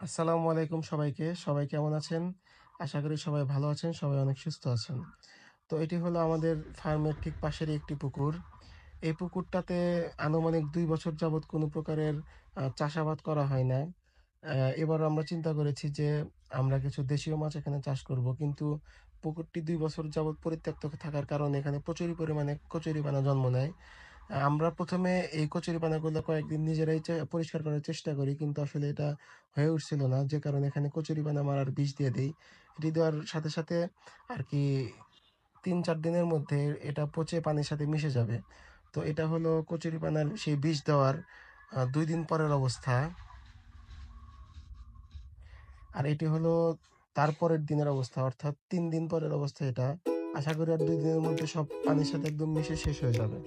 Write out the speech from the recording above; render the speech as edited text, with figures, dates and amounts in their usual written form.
আসসালামু আলাইকুম সবাইকে। সবাই কেমন আছেন? আশা করি সবাই ভালো আছেন, সবাই অনেক সুস্থ আছেন। তো এটি হলো আমাদের ফার্মের ঠিক পাশেরই একটি পুকুর। এই পুকুরটাতে আনুমানিক ২ বছর যাবৎ কোনো প্রকারের চাষাবাদ করা হয় না। এবার আমরা চিন্তা করেছি যে আমরা কিছু দেশীয় মাছ এখানে চাষ করব। কিন্তু পুকুরটি ২ বছর যাবৎ পরিত্যক্ত থাকার কারণে এখানে প্রচুর পরিমাণে কচুরিপানা জন্ম নেয়। আমরা ১ম এ এই কচুরিপানাগুলো কয়েকদিন নিজেরাই পরিষ্কার করার চেষ্টা করি। কিন্তু আসলে এটা হয়ে উঠছিল না। যে কারণে এখানে কচুরিপানা মারার বিষ দিয়ে দেই। এটি দেওয়ার সাথে, সাথে আরকি ৩-৪ দিনের মধ্যে এটা পচে পানির সাথে মিশে যাবে। তো এটা হলো কচুরিপানার সেই বিষ দেওয়ার ২ দিন পরের অবস্থা। আর এটি হলো তারপরের দিনের অবস্থা। অর্থাৎ ৩ দিন পরের অবস্থা এটা। আশা করি আর ২ দিনের মধ্যে সব পানির সাথে একদম মিশে শেষ হয়ে যাবে।